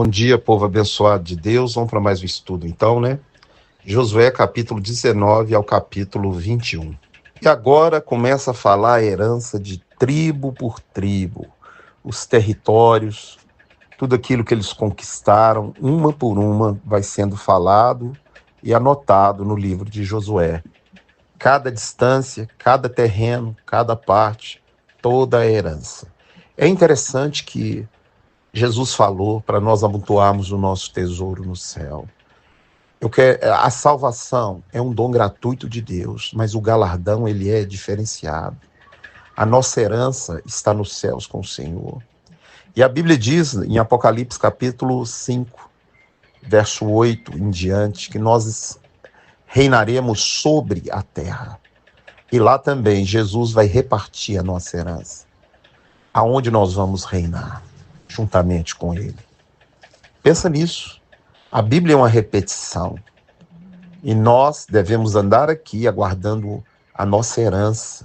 Bom dia, povo abençoado de Deus. Vamos para mais um estudo, então, né? Josué, capítulo 19 ao capítulo 21. E agora começa a falar a herança de tribo por tribo, os territórios, tudo aquilo que eles conquistaram, uma por uma, vai sendo falado e anotado no livro de Josué. Cada distância, cada terreno, cada parte, toda a herança. É interessante que Jesus falou para nós amontoarmos o nosso tesouro no céu. A salvação é um dom gratuito de Deus, mas o galardão ele é diferenciado. A nossa herança está nos céus com o Senhor. E a Bíblia diz em Apocalipse capítulo 5, verso 8 em diante, que nós reinaremos sobre a terra. E lá também Jesus vai repartir a nossa herança. Aonde nós vamos reinar, juntamente com Ele. Pensa nisso. A Bíblia é uma repetição. E nós devemos andar aqui aguardando a nossa herança,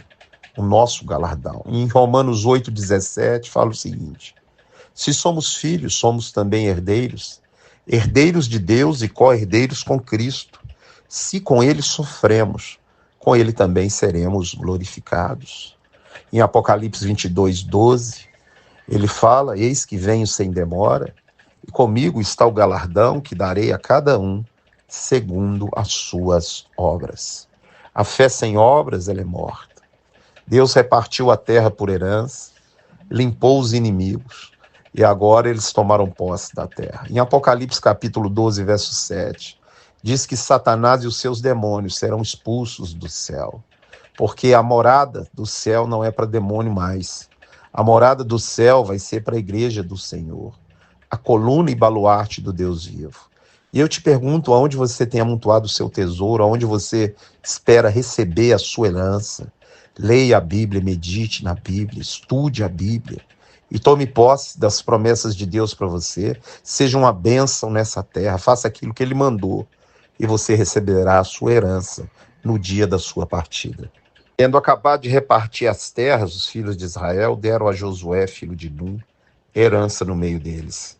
o nosso galardão. Em Romanos 8,17 fala o seguinte: se somos filhos, somos também herdeiros, herdeiros de Deus e co-herdeiros com Cristo. Se com Ele sofremos, com Ele também seremos glorificados. Em Apocalipse 22:12, ele fala: eis que venho sem demora, e comigo está o galardão que darei a cada um, segundo as suas obras. A fé sem obras, ela é morta. Deus repartiu a terra por herança, limpou os inimigos, e agora eles tomaram posse da terra. Em Apocalipse capítulo 12, verso 7, diz que Satanás e os seus demônios serão expulsos do céu, porque a morada do céu não é para demônio mais. A morada do céu vai ser para a igreja do Senhor, a coluna e baluarte do Deus vivo. E eu te pergunto, aonde você tem amontoado o seu tesouro, aonde você espera receber a sua herança? Leia a Bíblia, medite na Bíblia, estude a Bíblia e tome posse das promessas de Deus para você. Seja uma bênção nessa terra, faça aquilo que Ele mandou e você receberá a sua herança no dia da sua partida. Tendo acabado de repartir as terras, os filhos de Israel deram a Josué, filho de Num, herança no meio deles.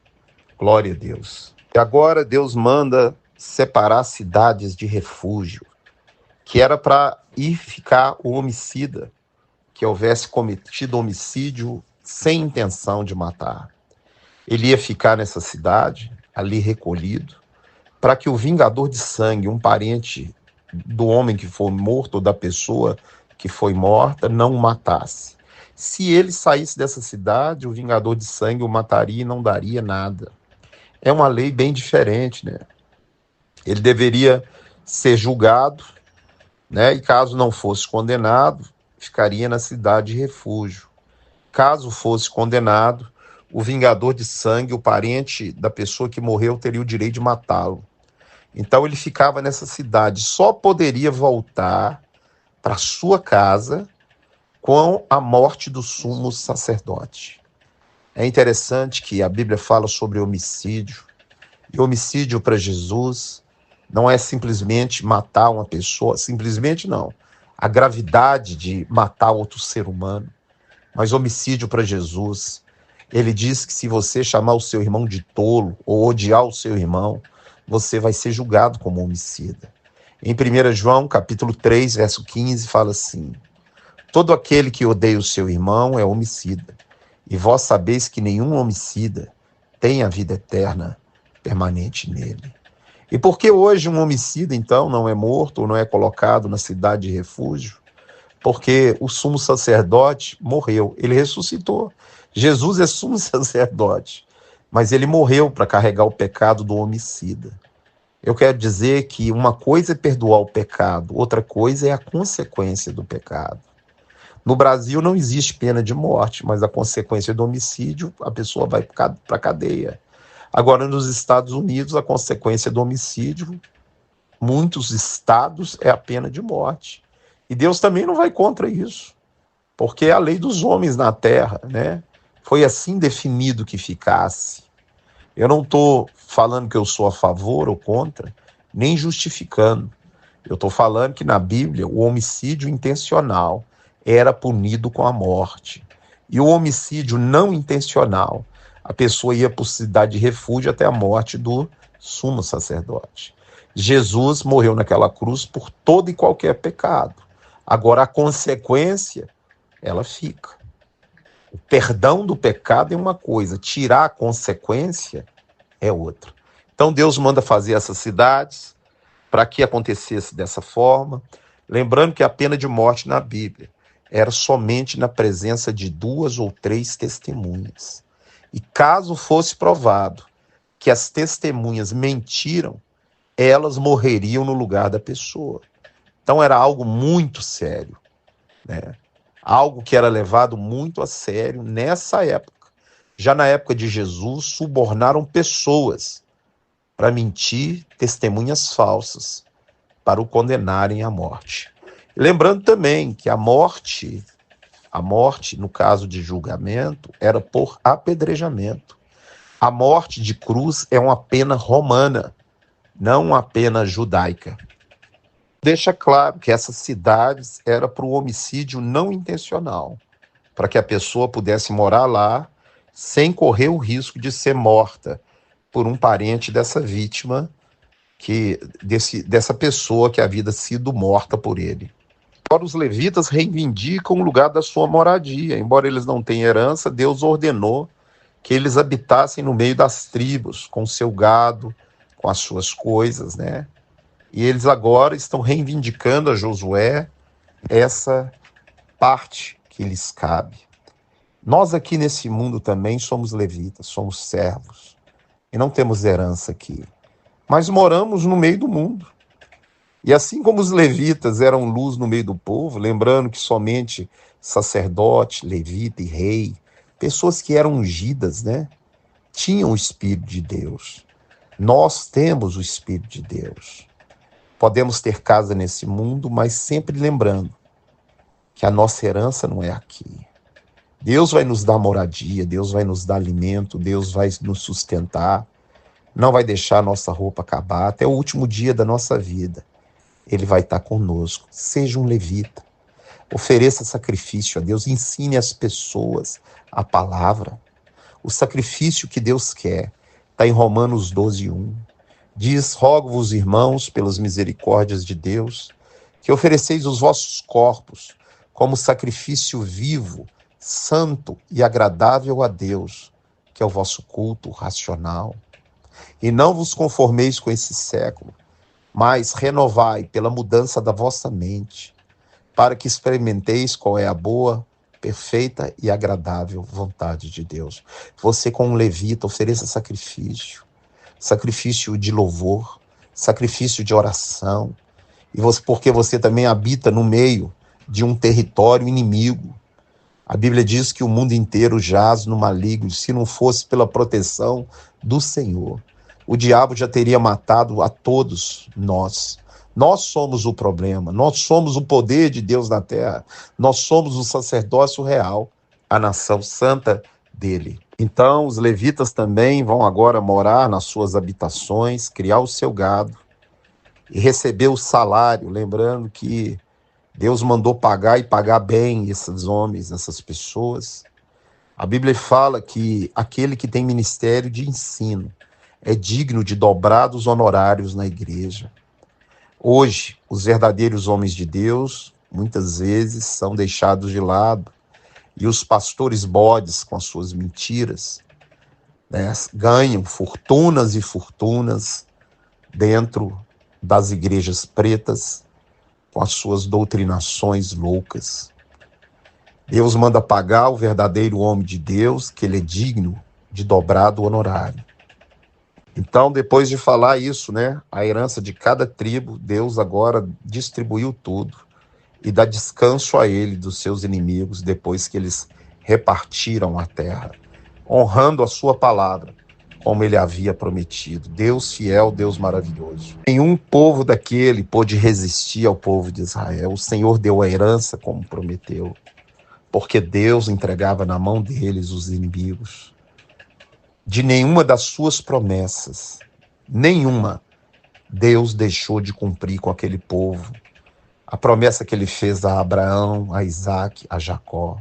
Glória a Deus. E agora Deus manda separar cidades de refúgio, que era para ir ficar o homicida, que houvesse cometido homicídio sem intenção de matar. Ele ia ficar nessa cidade, ali recolhido, para que o vingador de sangue, um parente do homem que foi morto ou da pessoa que foi morta, não o matasse. Se ele saísse dessa cidade, o vingador de sangue o mataria e não daria nada. É uma lei bem diferente, né? Ele deveria ser julgado, né? E caso não fosse condenado, ficaria na cidade de refúgio. Caso fosse condenado, o vingador de sangue, o parente da pessoa que morreu, teria o direito de matá-lo. Então ele ficava nessa cidade, só poderia voltar para sua casa com a morte do sumo sacerdote. É interessante que a Bíblia fala sobre homicídio, e homicídio para Jesus não é simplesmente matar uma pessoa, simplesmente não, a gravidade de matar outro ser humano, mas homicídio para Jesus, ele diz que se você chamar o seu irmão de tolo ou odiar o seu irmão, você vai ser julgado como homicida. Em 1 João, capítulo 3, verso 15, fala assim: todo aquele que odeia o seu irmão é homicida, e vós sabeis que nenhum homicida tem a vida eterna permanente nele. E por que hoje um homicida, então, não é morto ou não é colocado na cidade de refúgio? Porque o sumo sacerdote morreu, ele ressuscitou. Jesus é sumo sacerdote, mas ele morreu para carregar o pecado do homicida. Eu quero dizer que uma coisa é perdoar o pecado, outra coisa é a consequência do pecado. No Brasil não existe pena de morte, mas a consequência do homicídio, a pessoa vai para a cadeia. Agora, nos Estados Unidos, a consequência do homicídio, muitos estados, é a pena de morte. E Deus também não vai contra isso, porque é a lei dos homens na terra, né? Foi assim definido que ficasse. Eu não estou falando que eu sou a favor ou contra, nem justificando. Eu estou falando que na Bíblia o homicídio intencional era punido com a morte. E o homicídio não intencional, a pessoa ia para a cidade de refúgio até a morte do sumo sacerdote. Jesus morreu naquela cruz por todo e qualquer pecado. Agora, a consequência, ela fica. O perdão do pecado é uma coisa, tirar a consequência é outra. Então, Deus manda fazer essas cidades para que acontecesse dessa forma. Lembrando que a pena de morte na Bíblia era somente na presença de 2 ou 3 testemunhas. E caso fosse provado que as testemunhas mentiram, elas morreriam no lugar da pessoa. Então era algo muito sério, né? Algo que era levado muito a sério nessa época. Já na época de Jesus, subornaram pessoas para mentir, testemunhas falsas, para o condenarem à morte. Lembrando também que a morte, no caso de julgamento, era por apedrejamento. A morte de cruz é uma pena romana, não uma pena judaica. Deixa claro que essas cidades era para o homicídio não intencional, para que a pessoa pudesse morar lá sem correr o risco de ser morta por um parente dessa vítima, dessa pessoa que havia sido morta por ele. Agora, os levitas reivindicam o lugar da sua moradia. Embora eles não tenham herança, Deus ordenou que eles habitassem no meio das tribos, com o seu gado, com as suas coisas, né? E eles agora estão reivindicando a Josué essa parte que lhes cabe. Nós aqui nesse mundo também somos levitas, somos servos, e não temos herança aqui, mas moramos no meio do mundo. E assim como os levitas eram luz no meio do povo, lembrando que somente sacerdote, levita e rei, pessoas que eram ungidas, né, tinham o Espírito de Deus. Nós temos o Espírito de Deus. Podemos ter casa nesse mundo, mas sempre lembrando que a nossa herança não é aqui. Deus vai nos dar moradia, Deus vai nos dar alimento, Deus vai nos sustentar, não vai deixar a nossa roupa acabar até o último dia da nossa vida. Ele vai estar conosco. Seja um levita. Ofereça sacrifício a Deus. Ensine as pessoas a palavra. O sacrifício que Deus quer está em Romanos 12:1. Diz: rogo-vos, irmãos, pelas misericórdias de Deus, que ofereceis os vossos corpos como sacrifício vivo, santo e agradável a Deus, que é o vosso culto racional. E não vos conformeis com esse século, mas renovai pela mudança da vossa mente, para que experimenteis qual é a boa, perfeita e agradável vontade de Deus. Você, como um levita, ofereça sacrifício de louvor, sacrifício de oração, porque você também habita no meio de um território inimigo. A Bíblia diz que o mundo inteiro jaz no maligno. Se não fosse pela proteção do Senhor, o diabo já teria matado a todos nós. Nós somos o problema, nós somos o poder de Deus na terra, nós somos o sacerdócio real, a nação santa dele. Então, os levitas também vão agora morar nas suas habitações, criar o seu gado e receber o salário, lembrando que Deus mandou pagar e pagar bem esses homens, essas pessoas. A Bíblia fala que aquele que tem ministério de ensino é digno de dobrados honorários na igreja. Hoje, os verdadeiros homens de Deus, muitas vezes, são deixados de lado. E os pastores bodes, com as suas mentiras, né, ganham fortunas e fortunas dentro das igrejas pretas, com as suas doutrinações loucas. Deus manda pagar o verdadeiro homem de Deus, que ele é digno de dobrado honorário. Então, depois de falar isso, né, a herança de cada tribo, Deus agora distribuiu tudo e dá descanso a ele dos seus inimigos depois que eles repartiram a terra, honrando a sua palavra, como ele havia prometido. Deus fiel, Deus maravilhoso. Nenhum povo daquele pôde resistir ao povo de Israel. O Senhor deu a herança como prometeu, porque Deus entregava na mão deles os inimigos. De nenhuma das suas promessas, nenhuma, Deus deixou de cumprir com aquele povo. A promessa que ele fez a Abraão, a Isaac, a Jacó,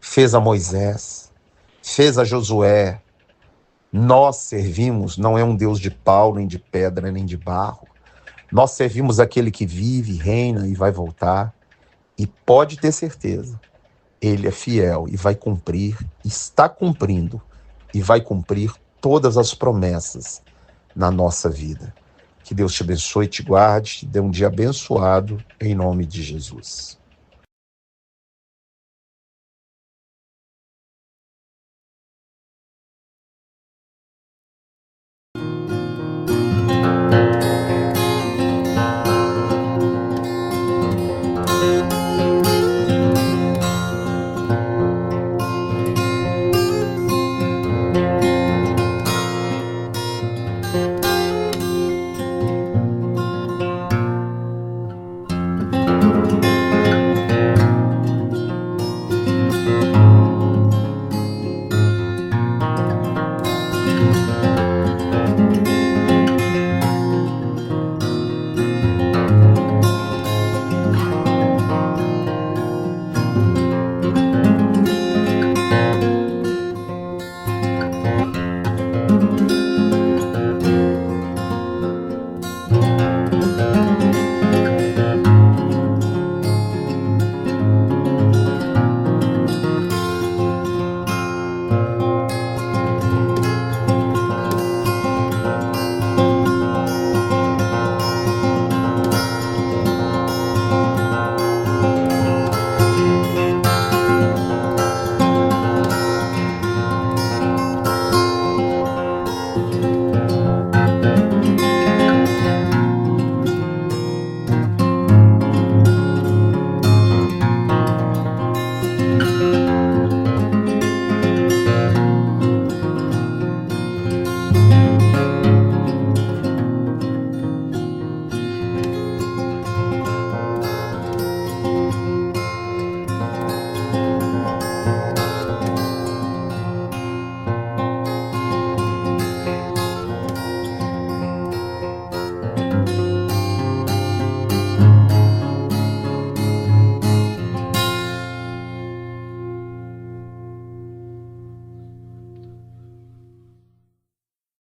fez a Moisés, fez a Josué, Nós servimos não é um Deus de pau, nem de pedra, nem de barro. Nós servimos aquele que vive, reina e vai voltar. E pode ter certeza, ele é fiel e vai cumprir, está cumprindo e vai cumprir todas as promessas na nossa vida. Que Deus te abençoe e te guarde, te dê um dia abençoado, em nome de Jesus.